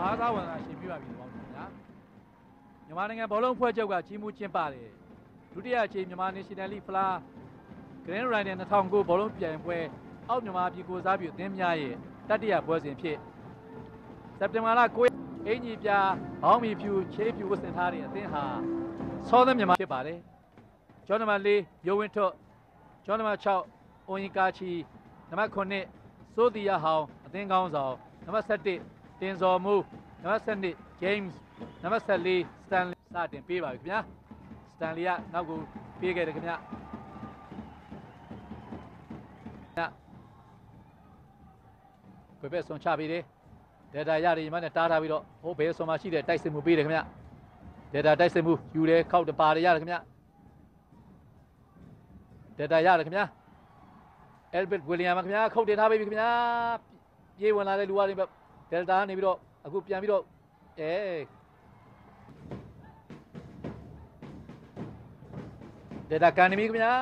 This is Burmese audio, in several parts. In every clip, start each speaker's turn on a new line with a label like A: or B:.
A: အားသာဝန်အရှင်ပြပါပြီပေါ့ဗျာမြန်မာနိုင်ငံဘောလုံးဖွဲ့ချုပ်ကကြီးမှုကျင်းပတယ်ဒုတိယအချိန်မြန်မာ National League ဖလား Grand Ryan 2009ဘောလုံးပြိုင်ပွဲအောက်မြန်မာပြည်ကိုစားပြုအသင်းများရဲ့တတိယပွဲစဉ်ဖြစ်စက်တင်ဘာလ9အင်ကြီးပြဘောင်းမီဖြူချေးဖြူဝတ်ဆင်ထားတဲ့အသင်းဟာဆောသမြန်မာဖြစ်ပါတယ်ကျောင်းနံပါတ်4ရိုဝင်းထွတ်ကျောင်းနံပါတ်6အွန်ရင်ကာချီနံပါတ်9စိုးတီယာဟောင်အသင်းကောင်းဆောင်နံပါတ်7တင်စော်မူနံပါတ်7 James နံပါတ်14 Stanley စတင်ပေးပါပြီခင်ဗျာ Stanley ကနောက်ကိုပေးခဲ့တယ်ခင်ဗျာခွေပဲဆွန်ချပေးတယ်ဒေတာရတယ်ညီမနဲ့တားထားပြီးတော့ဟိုဘယ်ဆွန်မှာရှိတဲ့တိုက်စစ်မှုပေးတယ်ခင်ဗျာဒေတာတိုက်စစ်မှုယူတယ်ခောက်တပါတယ်ရတယ်ခင်ဗျာဒေတာရတယ်ခင်ဗျာAlbert William ခင်ဗျာခုတ်တင်ထားပေးပြီခင်ဗျာပြေးဝင်လာတဲ့လူကနေဒယ်တာကနေပြီးတော့အခုပြန်ပြီးတော့ဒေတာကန်နေပြီခင်ဗျာ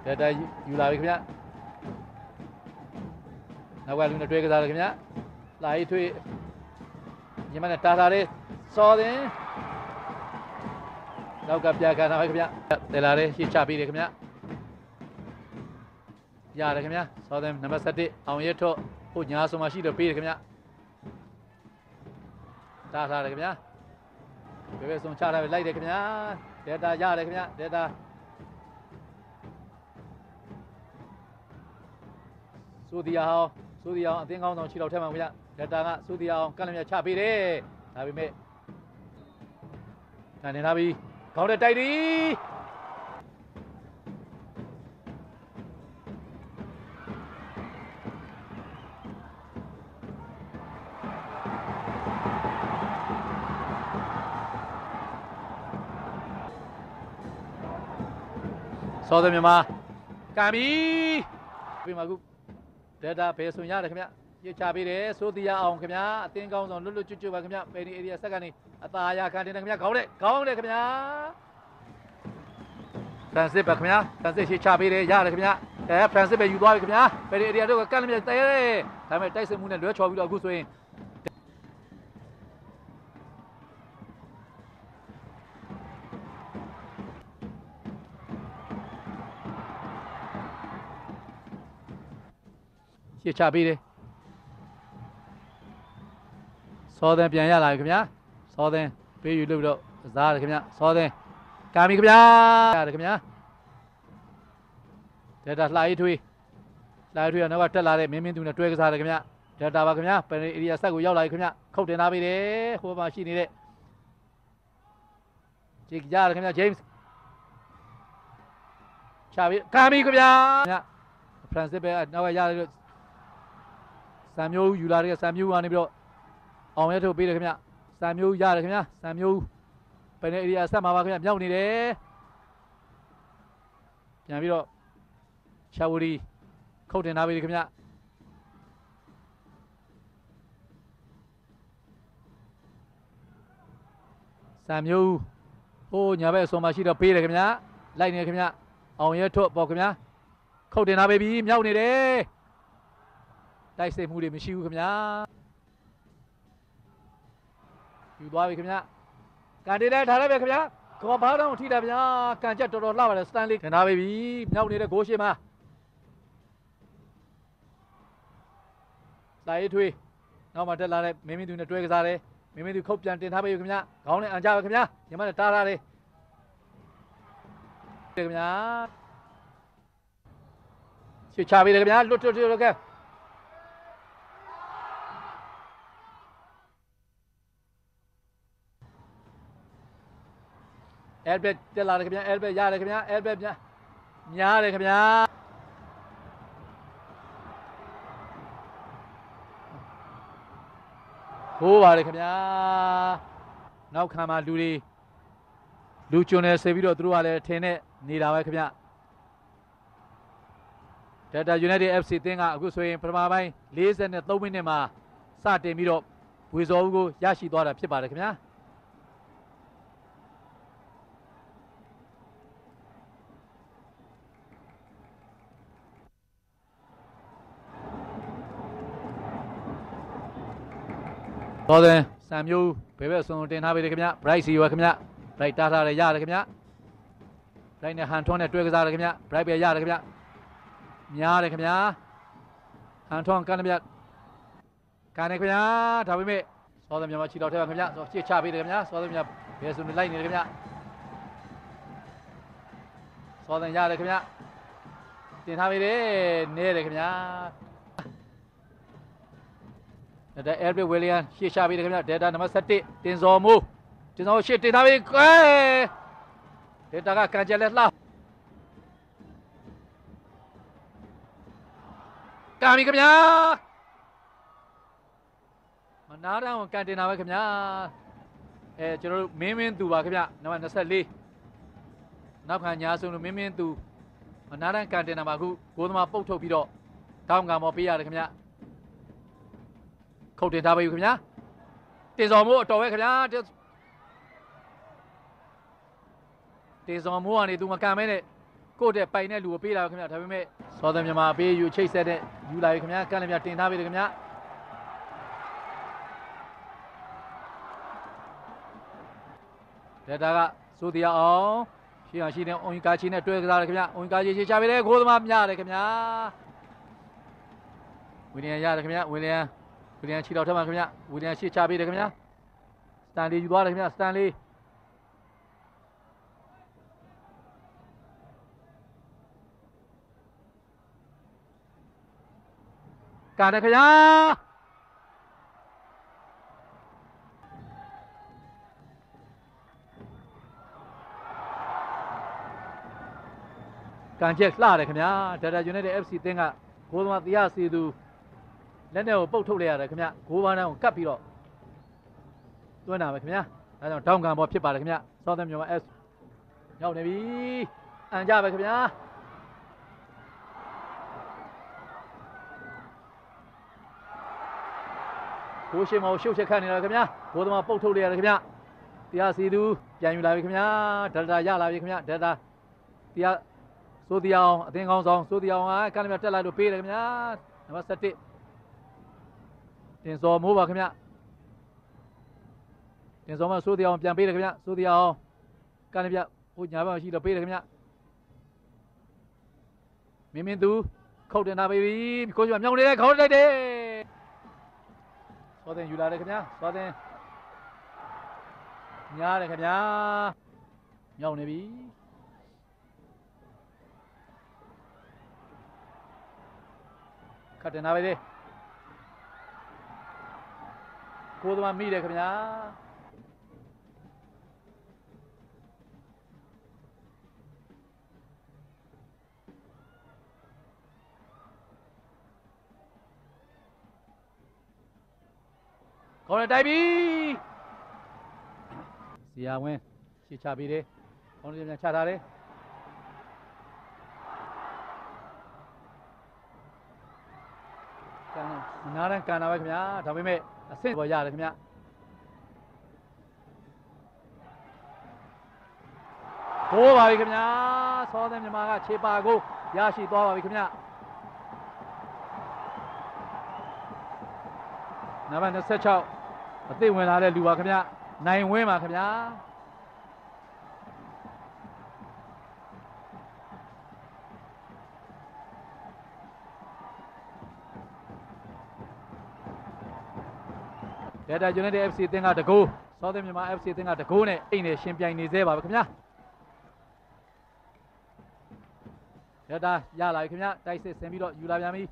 A: ဒေတာယူလာပြီခင်ဗျာနောက်ကလူနဲ့တွေ့ကြစားတယ်ခင်ဗျာလာရေးထွေးညီမနဲ့တာတာလေးစော်တင်နောက်ကပြကန်လာပြီခင်ဗျာတယ်လာလေးရှေ့ချပေးတယ်ခင်ဗျာရတယ်ခင်ဗျာစော်တင်နံပါတ်7အောင်ရဲထွတ်ဟိုညာဆိုမှရှိတော့ပေးတယ်ခင်ဗျာတားထားတယ်ခင်ဗျာဘယ်ပဲဆုံးချထားပဲလိုက်တယ်ခင်ဗျာဒေတာရတယ်ခင်ဗျာဒေတာစိုးတီယာဟောင်းအသင်းကောင်းဆောင်ခြေတော်ထဲမှာခင်ဗျာဒေတာကစိုးတီယာဟောင်းကန့်လျက်ချပေးတယ်ဒါပေမဲ့ကန်နေလာပြီခေါင်းနဲ့တိုက်သည်စောသမြန်မာကန်ပြီပြီးမှအခုဒေတာဘယ်ဆိုရတယ်ခင်ဗျရချပေးတယ်စိုးတီယာအောင်ခင်ဗျာအသင်းကောင်းဆောင်လွတ်လွတ်ကျွတ်ကျွတ်ပါခင်ဗျပယ်နီဧရိယာဆက်ကနေအသာရခံတင်တယ်ခင်ဗျခေါင်းနဲ့ခင်ဗျာဖရန်စစ်ပါခင်ဗျာဖရန်စစ်ရှေ့ချပေးတယ်ရတယ်ခင်ဗျဖရန်စစ်ပဲယူသွားပြီခင်ဗျာပယ်နီဧရိယာတို့ကကန့်လျက်တဲဒါပေမဲ့တိုက်စစ်မှုနဲ့လွဲချော်ပြီးတော့အခုဆိုရင်ရှေ့ချပေးတယ်စောသင်ပြန်ရလာပြီခင်ဗျာစောသင်ပေးယူလို့ပြီးတော့စားတယ်ခင်ဗျာစောသင်ကာမီခင်ဗျာရတယ်ခင်ဗျာဒေတာလှရေးထွေးကနောက်ကတက်လာတဲ့မင်းသူနဲ့တွဲကစားတယ်ခင်ဗျာဒေတာပါခင်ဗျာပယ်ဧရိယာဆက်ကိုရောက်လာပြီခင်ဗျာခုတ်တင်ထားပေးတယ်ဟိုမှာရှိနေတဲ့ဂျိကရတယ်ခင်ဗျာ James ချပြီးကာမီခင်ဗျာဖရန်စစ်ပဲနောက်ကရတယ်စံမျိုးယူလာတဲ့စံမျိုးကနေပြီးတော့အောင်ရဲထုတ်ပေးတယ်ခင်ဗျစံမျိုးရတယ်ခင်ဗျစံမျိုးပယ်နေဧရိယာဆက်မှာပါခင်ဗျမြောက်နေတယ်ပြန်ပြီးတော့ချာဝရီခုတ်တင်ထားပေးတယ်ခင်ဗျစံမျိုးဟိုညာဘက်အစွန်မှာရှိတော့ပေးတယ်ခင်ဗျလိုက်နေခင်ဗျအောင်ရဲထုတ်ပေါ့ခင်ဗျခုတ်တင်ထားပေးပြီမြောက်နေတယ်တိုက်စစ်မှုတွေမရှိဘူးခင်ဗျာယူသွားပြီခင်ဗျာကန်တေးထားလိုက်ပဲခင်ဗျာခေါ်ဘာတော့ထိတာဗျာကန်ချက်တော်တော်လှပါတယ်စတန်လီခင်ဗျာပြီမြောက်နေတဲ့ဂိုးရှိမှာလာရေးထွေးနောက်မှတက်လာတဲ့မင်းသူနဲ့တွဲကစားတယ်မင်းသူခုတ်ပြန်တင်ထားပြီခင်ဗျာခေါင်းနဲ့အန်ကြပါခင်ဗျာညီမနဲ့တားထားတယ်ခင်ဗျာချချပေးတယ်ခင်ဗျာလွတ်ကAlbert တက်လာတယ်ခင်ဗျာ Albert ရတယ်ခင်ဗျာ Albert များတယ်ခင်ဗျာဟိုးပါတယ်ခင်ဗျာနောက်ခံမှာလူကျွန်းနေဆေးပြီးတော့သူတို့ကလည်းထင်နဲ့နေတာပဲခင်ဗျာDelta United FC အသင်းကအခုဆိုရင်ပထမပိုင်း43မိနစ်မှာစတင်ပြီးတော့ဝေဇော်ဦးကိုရရှိသွားတာဖြစ်ပါတယ်ခင်ဗျာ တော်တယ်စံမျိုးဘယ်ဘက်အစွန်တင်ထားပေးတယ်ခင်ဗျ bright စီရွယ်ခင်ဗျ bright တားထားတယ်ရတယ်ခင်ဗျ bright နဲ့ဟန်ထွန်းနဲ့တွဲကစားတယ်ခင်ဗျ bright ပဲရတယ်ခင်ဗျများတယ်ခင်ဗျဟန်ထွန်းကန်ဗျကန်နေခင်ဗျဒါပေမဲ့စောသမြန်မာချီတော်ထဲပါခင်ဗျရှေ့ချပေးတယ်ခင်ဗျစောသမြန်မာဘယ်ဆိုနေလိုက်နေတယ်ခင်ဗျစောသရတယ်ခင်ဗျတင်ထားပေးတယ်နဲတယ်ခင်ဗျဒါအဲဘရီဝီလီယံရှေ့ချပေးတယ်ခင်ဗျဒေတာနံပါတ်7တင်စော်မိုးရှေ့တင်ထားပေးကွယ်ဒေတာကကန်ကျက်လက်လှကာမီခင်ဗျာမနာတန်းကိုကန်တင်တာပဲခင်ဗျာကျွန်တော်တို့မင်းသူပါခင်ဗျနံပါတ်24နောက်ခံညာဆုံးလို့မင်းသူမနာတန်းကန်တင်တာပါအခုဂိုးသမားပုတ်ထုတ်ပြီးတော့တောင်းကံပေါ်ပေးရတယ်ခင်ဗျခုတ်တင်ထားပါယူခင်ဗျာတင်စော်မိုးအတော်ပဲခင်ဗျာတင်စော်မိုးကနေသူမကန်မဲနဲ့ကိုယ့်တဲ့ပိုင်တဲ့လူကိုပေးတာခင်ဗျာဒါပေမဲ့စောသမြန်မာပေးယူချိတ်ဆက်တဲ့ယူလာပြီခင်ဗျာကန်လည်းမြတင်ထားပြီခင်ဗျာဒါကစိုးတရားအောင်ရှေ့အောင်ရှိနေအွန်ကာချီနဲ့တွဲကစားတယ်ခင်ဗျာအွန်ကာချီရှေ့ချပေးတယ်ဂိုးသမားမြတယ်ခင်ဗျာဝီလီယံရတယ်ခင်ဗျာဝီလီယံချီတော်ထက်မှာခင်ဗျာဝီလီယံရှေ့ချပေးတယ်ခင်ဗျာစတန်လီယူသွားတယ်ခင်ဗျာစတန်လီကန်တယ်ခင်ဗျာကန်ချက်လှတယ်ခင်ဗျာဒါတာယူနိုက်တက် FC သင်းကဂိုးသမားတရားစီသူလက်နဲ့ကိုပုတ်ထုတ်လိုက်ရတယ်ခင်ဗျဂိုးပန်းတန်းကိုကတ်ပြီးတော့သွင်းတာပဲခင်ဗျာဒါကြောင့်တောင်းကံပေါ်ဖြစ်ပါတယ်ခင်ဗျစောသမြန်မာ S ရောက်နေပြီအန်ကြပဲခင်ဗျာဂိုးရှင်မောရှုပ်ချက်ခတ်နေတာခင်ဗျာဂိုးသမားပုတ်ထုတ်လိုက်ရတယ်ခင်ဗျတရားစီသူပြန်ယူလာပြီခင်ဗျာဒါတာရလာပြီခင်ဗျာဒါတာတရားစိုးတရားအောင်အသင်းကောင်းဆောင်စိုးတရားအောင်ကလည်းတက်လာလို့ပေးတယ်ခင်ဗျာနံပါတ်7တင်စော်မိုးပါခင်ဗျတင်စော်မစိုးတရားအောင်ပြန်ပေးတယ်ခင်ဗျစိုးတရားအောင်ကလည်းဟိုညာဘက်ရှိတော့ပေးတယ်ခင်ဗျမင်းသူခုတ်တင်တာပေးပြီကိုကြီးကမြောင်းနေတယ်ခေါင်းလိုက်တယ်စောတင်ယူလာတယ်ခင်ဗျစောတင်ညားတယ်ခင်ဗျမြောင်းနေပြီခတ်တင်တာပဲလေကိုသမားမိတယ်ခင်ဗျာခေါင်းနဲ့တိုက်ပြီဇီယာဝင်းရှေ့ချပြီးတယ်ခေါင်းနဲ့ပြန်ချထားတယ်နားရန်ကန်တာပဲခင်ဗျာဒါပေမဲ့အဆင့်ပေါ်ရတယ်ခင်ဗျာဂိုးပါပြီခင်ဗျာစောသမြန်မာကခြေပါကိုရရှိသွားပါပြီခင်ဗျာနံပါတ်26အသစ်ဝင်လာတဲ့လူပါခင်ဗျာနိုင်ဝင်းပါခင်ဗျာဒေတာယူနိုက်တက် FC အသင်းကတကူစောသမြန်မာ FC အသင်းကတကူနဲ့အိမ်နဲ့ရှင်ပြိုင်နေသေးပါပဲခင်ဗျာဒေတာရလာပြီခင်ဗျာတိုက်စစ်ဆင်ပြီးတော့ယူလာပြန်ပြီ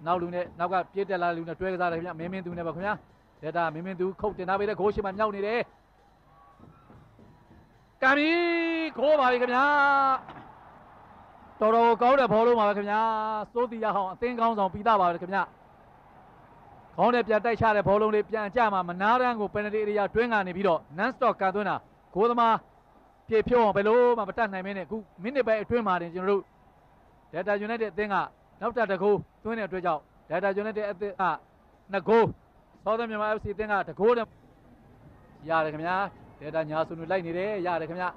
A: နောက်လူနဲ့နောက်ကပြည့်တက်လာလူနဲ့တွဲကစားတယ်ခင်ဗျာမင်းသူနဲ့ပါခင်ဗျာဒေတာမင်းသူခုတ်တင်ထားပေးတဲ့ဂိုးရှိမှမြောက်နေတယ်ကံပြီဂိုးပါပြီခင်ဗျာတော်တော်ကောင်းတဲ့ဘောလုံးပါပဲခင်ဗျာစိုးတီရဟောင်းအသင်းကောင်းဆောင်ပြီးသားပါပဲခင်ဗျာခေါင်းနဲ့ပြန်တိုက်ချတဲ့ဘောလုံးလေးပြန်ကြမှာမနာတန်းကိုပယ်နယ်တီအေရီယာတွင်းကနေပြီးတော့ non stop ကန်သွင်းတာဂိုးသမားပြေဖြုံးအောင်ဘယ်လိုမှမတတ်နိုင်မင်းနဲ့အခုမိနစ်ပဲအတွင်းမှာတင်ကျွန်တော်တို့ဒေတာယူနိုက်တက်အသင်းကနောက်တဂိုးသွင်းတဲ့အတွက်ကြောင့်ဒေတာယူနိုက်တက်အသင်းက2ဂိုးစောသမြန်မာ FC အသင်းက1ဂိုးနဲ့ရတယ်ခင်ဗျာဒေတာညာဆုနူလိုက်နေတယ်ရတယ်ခင်ဗျာ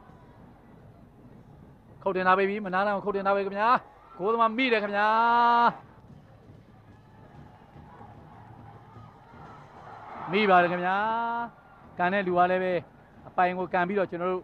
A: ခုတ်တင်ထားပေးပြီမနာတန်းကိုခုတ်တင်ထားပေးခင်ဗျာဂိုးသမားမိတယ်ခင်ဗျာ မိပါတယ်ခင်ဗျာကန်တဲ့လူကလည်းပဲအပိုင်ကိုကန်ပြီးတော့ကျွန်တော်တို့